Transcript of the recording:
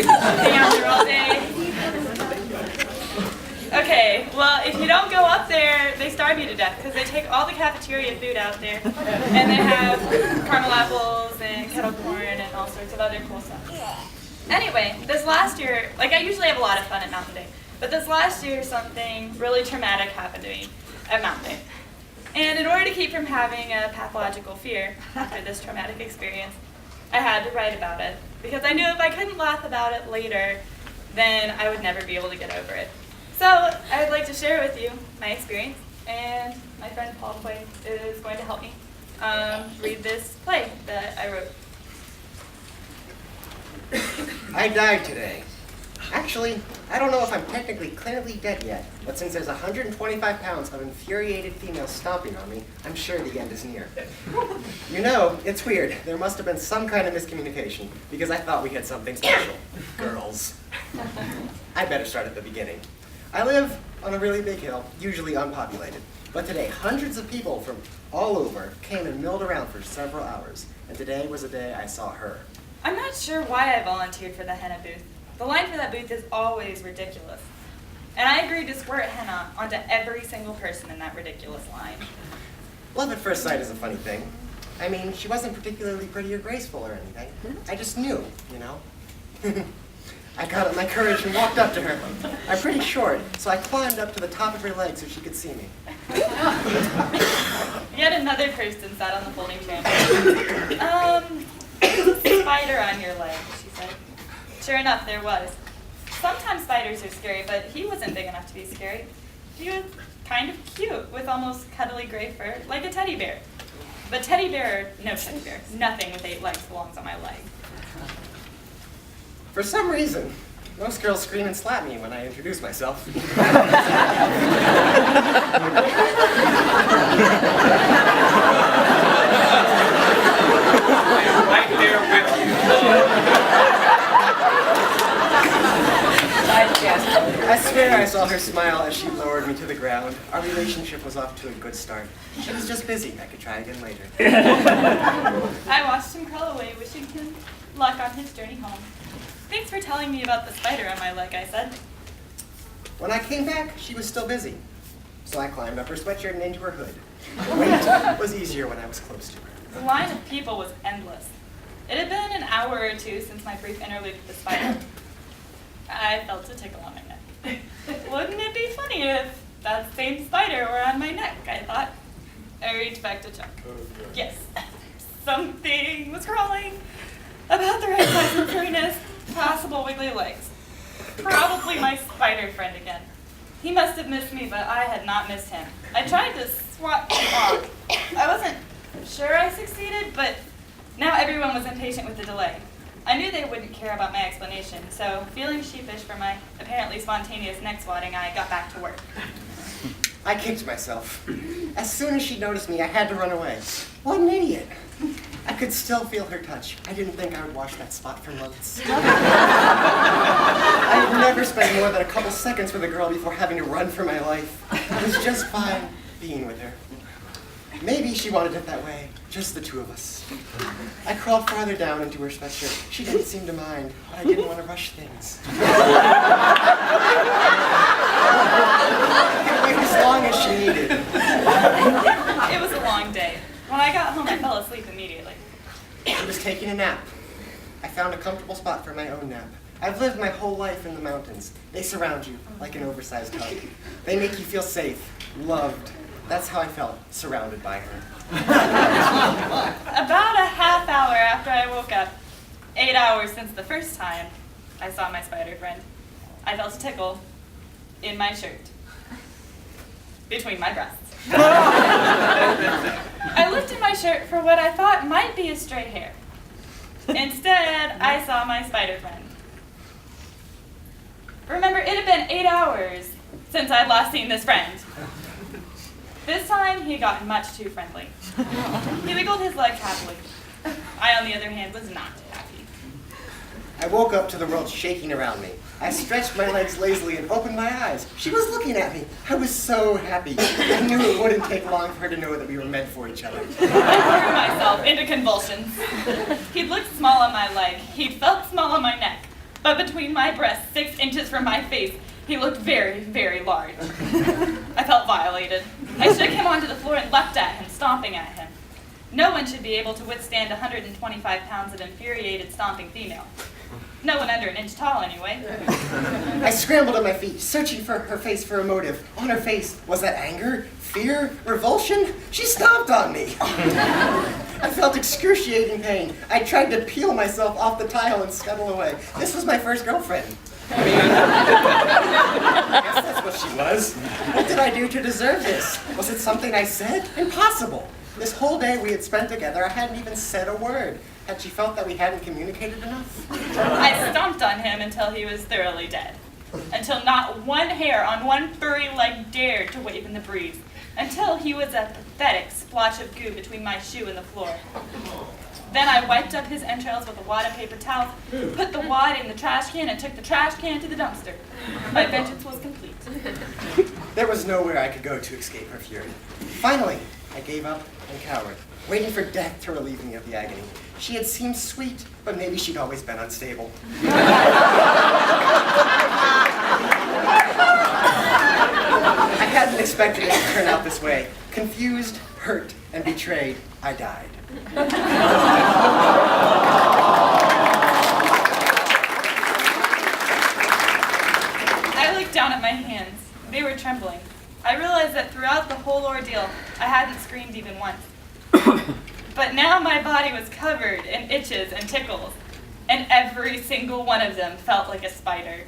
Hang out there all day. Okay, well, if you don't go up there, they starve you to death because they take all the cafeteria food out there. And they have caramel apples and kettle corn and all sorts of other cool stuff. Anyway, this last year, I usually have a lot of fun at Mountain Day, but this last year something really traumatic happened to me at Mountain Day. And in order to keep from having a pathological fear after this traumatic experience, I had to write about it because I knew if I couldn't laugh about it later, then I would never be able to get over it. So I'd like to share with you my experience, and my friend Paul Quay is going to help me read this play that I wrote. I died today. Actually, I don't know if I'm technically clinically dead yet, but since there's 125 pounds of infuriated females stomping on me, I'm sure the end is near. You know, it's weird. There must have been some kind of miscommunication, because I thought we had something special. Girls. I better start at the beginning. I live on a really big hill, usually unpopulated. But today, hundreds of people from all over came and milled around for several hours. And today was the day I saw her. I'm not sure why I volunteered for the henna booth. The line for that booth is always ridiculous. And I agreed to squirt henna onto every single person in that ridiculous line. Love at first sight is a funny thing. I mean, she wasn't particularly pretty or graceful or anything. I just knew, you know? I got up my courage and walked up to her. I'm pretty short, so I climbed up to the top of her leg so she could see me. Yet another person sat on the folding chair. There's a spider on your leg, she said. Sure enough, there was. Sometimes spiders are scary, but he wasn't big enough to be scary. He was kind of cute, with almost cuddly gray fur, like a teddy bear. But teddy bear, no teddy bear, nothing with 8 legs belongs on my leg. For some reason, most girls scream and slap me when I introduce myself. Right there with you. I swear I saw her smile as she lowered me to the ground. Our relationship was off to a good start. She was just busy. I could try again later. I watched him crawl away, wishing him luck on his journey home. Thanks for telling me about the spider on my leg, I said. When I came back, she was still busy. So I climbed up her sweatshirt and into her hood. Wait was easier when I was close to her. The line of people was endless. It had been an hour or two since my brief interlude with the spider. I felt a tickle on my neck. Wouldn't it be funny if that same spider were on my neck, I thought. I reached back to check. Yes, something was crawling about the right size and furriness, possible wiggly legs. Probably my spider friend again. He must have missed me, but I had not missed him. I tried to swat him off. I wasn't sure I succeeded, but now everyone was impatient with the delay. I knew they wouldn't care about my explanation, so feeling sheepish for my apparently spontaneous neck swatting, I got back to work. I kicked myself. As soon as she noticed me, I had to run away. What an idiot. I could still feel her touch. I didn't think I would wash that spot for months. I had never spent more than a couple seconds with a girl before having to run for my life. It was just fine being with her. Maybe she wanted it that way, just the two of us. I crawled farther down into her sweatshirt. She didn't seem to mind, but I didn't want to rush things. I could wait as long as she needed. It was a long day. When I got home, I fell asleep immediately. She was taking a nap. I found a comfortable spot for my own nap. I've lived my whole life in the mountains. They surround you like an oversized hug. They make you feel safe, loved. That's how I felt, surrounded by her. About a half hour after I woke up, 8 hours since the first time I saw my spider friend, I felt a tickle in my shirt, between my breasts. I lifted my shirt for what I thought might be a stray hair. Instead, I saw my spider friend. Remember, it had been 8 hours since I'd last seen this friend. This time, he got much too friendly. He wiggled his legs happily. I, on the other hand, was not happy. I woke up to the world shaking around me. I stretched my legs lazily and opened my eyes. She was looking at me. I was so happy. I knew it wouldn't take long for her to know that we were meant for each other. I threw myself into convulsions. He'd looked small on my leg. He'd felt small on my neck. but between my breasts, 6 inches from my face, he looked very, very large. I felt violated. I shook him onto the floor and leapt at him, stomping at him. No one should be able to withstand 125 pounds of infuriated, stomping female. No one under an inch tall, anyway. I scrambled on my feet, searching for her face for a motive. On her face, was that anger, fear, revulsion? She stomped on me. I felt excruciating pain. I tried to peel myself off the tile and scuttle away. This was my first girlfriend. I guess that's what she was. What did I do to deserve this? Was it something I said? Impossible. This whole day we had spent together, I hadn't even said a word. Had she felt that we hadn't communicated enough? I stomped on him until he was thoroughly dead. Until not one hair on one furry leg dared to wave in the breeze. Until he was a pathetic splotch of goo between my shoe and the floor. Then I wiped up his entrails with a wad of paper towels, put the wad in the trash can, and took the trash can to the dumpster. My vengeance was complete. There was nowhere I could go to escape her fury. Finally, I gave up and cowered, waiting for death to relieve me of the agony. She had seemed sweet, but maybe she'd always been unstable. I hadn't expected it to turn out this way. Confused, hurt, and betrayed, I died. I looked down at my hands. They were trembling. I realized that throughout the whole ordeal, I hadn't screamed even once. But now my body was covered in itches and tickles, and every single one of them felt like a spider.